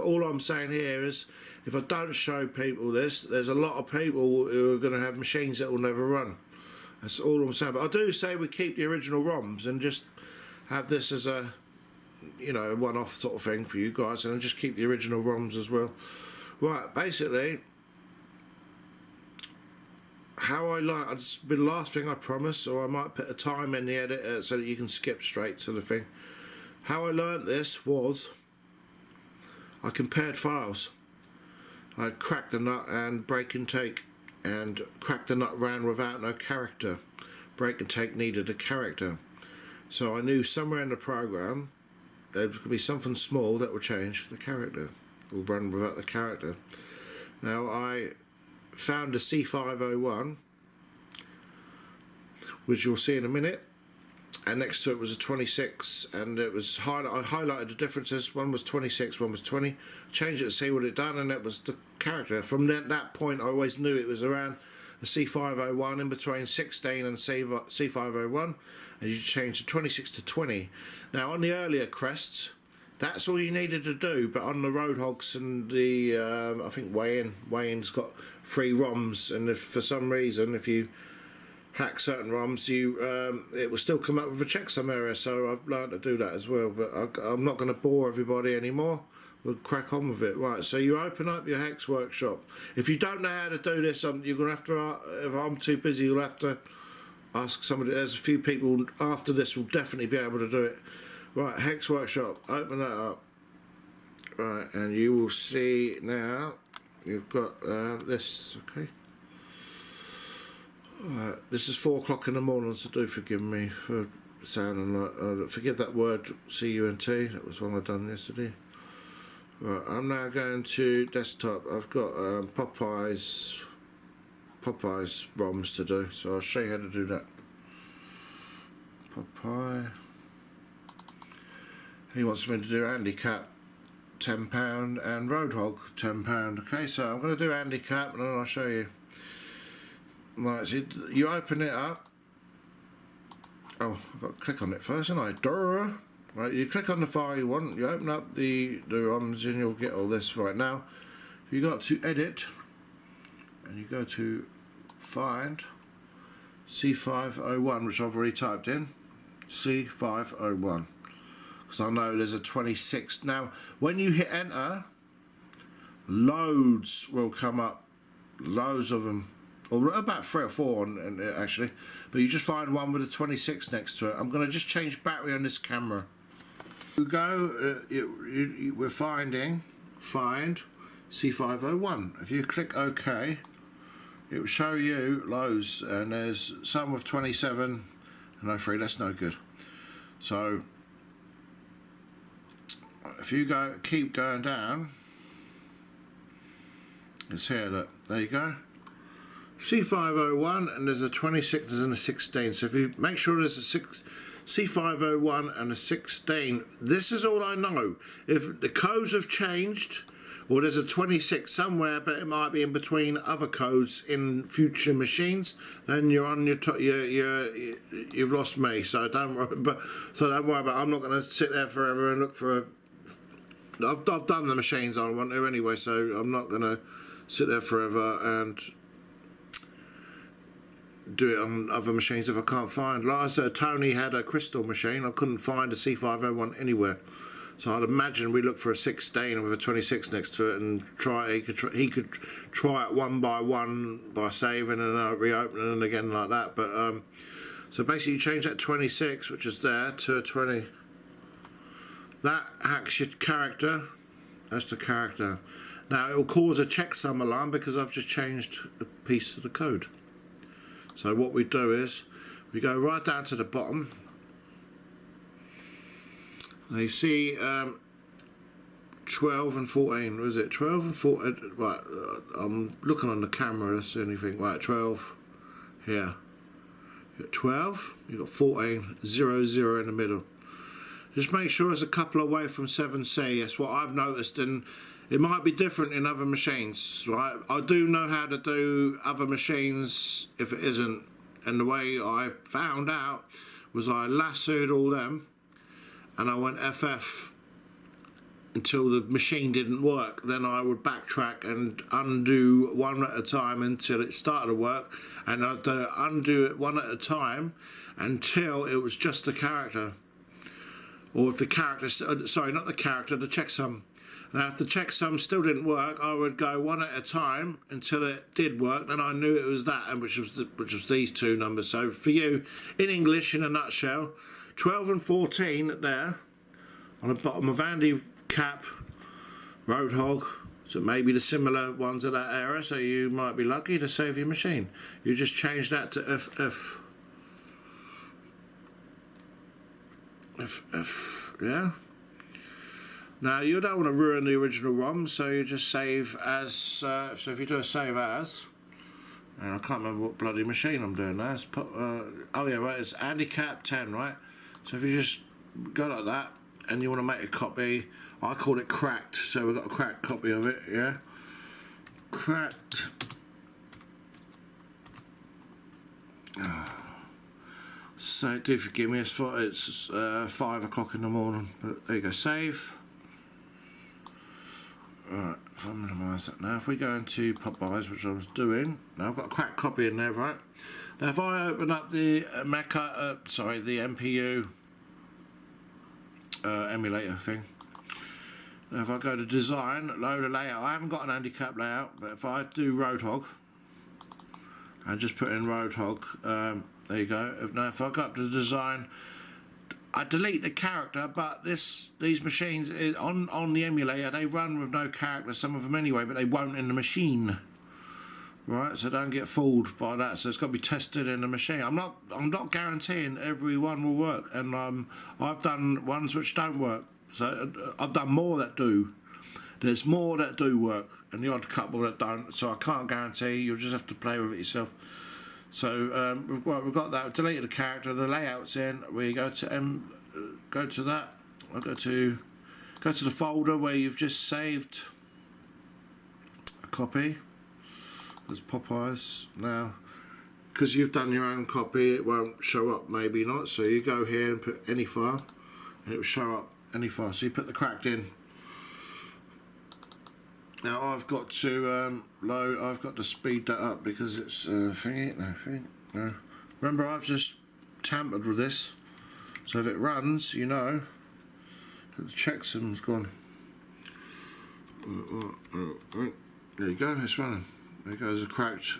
All I'm saying here is, if I don't show people this, there's a lot of people who are going to have machines that will never run. That's all I'm saying. But I do say we keep the original ROMs and just have this as a, you know, one-off sort of thing for you guys, and just keep the original ROMs as well. Right, basically, how I learned, it's been the last thing I promised, or I might put a time in the edit so that you can skip straight to the thing. How I learned this was, I compared files. I cracked the nut and break and take, and crack the nut ran without no character. Break and take needed a character. So I knew somewhere in the program there could be something small that would change the character, or run without the character. Now I found a C501, which you'll see in a minute, and next to it was a 26, and it was I highlighted the differences. One was 26, one was 20. Changed it to see what it done, and it was the character. From that point, I always knew it was around a C501, in between 16 and C501, and you change the 26 to 20. Now on the earlier crests, that's all you needed to do, but on the Roadhogs and the I think Wayne's got 3 ROMs, and if for some reason if you hack certain ROMs, it will still come up with a checksum error. So I've learned to do that as well, but I'm not going to bore everybody anymore. We'll crack on with it. Right, so you open up your hex workshop. If you don't know how to do this, you're going to have to, if I'm too busy, you'll have to ask somebody. There's a few people after this will definitely be able to do it. Right, hex workshop, open that up. Right, and you will see now you've got this. Okay. Right, this is 4 o'clock in the morning, so do forgive me for sounding like forgive that word C-U-N-T. That was one I done yesterday. Right, I'm now going to desktop. I've got Popeyes ROMs to do, so I'll show you how to do that. Popeye. He wants me to do handicap £10 and Roadhog £10. Okay, so I'm going to do handicap and then I'll show you. Right, so you open it up. Oh, I've got to click on it first, haven't I? Duh. Right, you click on the file you want, you open up the ROMs and you'll get all this. Right now, you got to edit, and you go to find C501, which I've already typed in, C501, because I know there's a 26. Now, when you hit enter, loads will come up, loads of them. Or about 3 or 4 actually, but you just find one with a 26 next to it. I'm going to just change battery on this camera. You go, we're find C501. If you click OK, it will show you loads, and there's some with 27 and 03. That's no good. So if you keep going down, it's here. Look, there you go. C501, and there's a 26 and a 16. So if you make sure there's a C501 and a 16, this is all I know. If the codes have changed, or there's a 26 somewhere, but it might be in between other codes in future machines, then you're on you've lost me. So don't worry. Don't worry about it. I'm not going to sit there forever and look for a. I've done the machines I want to anyway, so I'm not going to sit there forever and do it on other machines if I can't find. Like I said, Tony had a crystal machine. I couldn't find a C501 anywhere, so I'd imagine we look for a 16 with a 26 next to it and try. He could try it one by saving and reopening and again like that. But so basically, you change that 26, which is there, to a 20. That hacks your character. That's the character. Now it will cause a checksum alarm because I've just changed a piece of the code. So what we do is we go right down to the bottom. Now you see 12 and 14. Was it 12 and 14? Right, I'm looking on the camera. That's the only thing. Right, 12 here. You got 12. You got 14. 0, 0 in the middle. Just make sure it's a couple away from 7C. That's what I've noticed, and it might be different in other machines, right? I do know how to do other machines if it isn't, and the way I found out was I lassoed all them and I went FF until the machine didn't work. Then I would backtrack and undo one at a time until it started to work, and I'd undo it one at a time until it was just the character, or if the character, sorry, not the character, the checksum. Now if the checksum still didn't work, I would go one at a time until it did work, then I knew it was that, and which was these two numbers. So for you, in English, in a nutshell, 12 and 14 there on the bottom of Andy Cap, Roadhog, so maybe the similar ones of that era, so you might be lucky to save your machine. You just change that to FF. FF, yeah? Now you don't want to ruin the original ROM, so you just save as, so if you do a save as, and I can't remember what bloody machine I'm doing now, oh yeah, right, it's Andy Cap 10, right? So if you just go like that, and you want to make a copy, I call it cracked, so we've got a cracked copy of it, yeah? Cracked. So do forgive me, it's 5 o'clock in the morning, but there you go, save. Right, if I minimise that now, if we go into Popeyes, which I was doing, now I've got a cracked copy in there, right? Now if I open up the the MPU emulator thing. Now if I go to design, load a layout, I haven't got an handicap layout, but if I do Roadhog and just put in Roadhog, there you go. Now if I go up to design, I delete the character, but these machines on the emulator, they run with no character, some of them anyway, but they won't in the machine. Right, so don't get fooled by that. So it's got to be tested in the machine. I'm not guaranteeing every one will work, and I've done ones which don't work. So I've done more that do. There's more that do work, and the odd couple that don't. So I can't guarantee. You'll just have to play with it yourself. So we've got that. Deleted the character. The layout's in. We go to go to that. I go to the folder where you've just saved a copy. There's Popeyes. Now, because you've done your own copy, it won't show up, maybe not. So you go here and put any file, and it will show up any file. So you put the cracked in. Now I've got to load. I've got to speed that up because it's thingy. No. Remember, I've just tampered with this, so if it runs, you know that the checksum's gone. There you go. It's running. There goes a cracked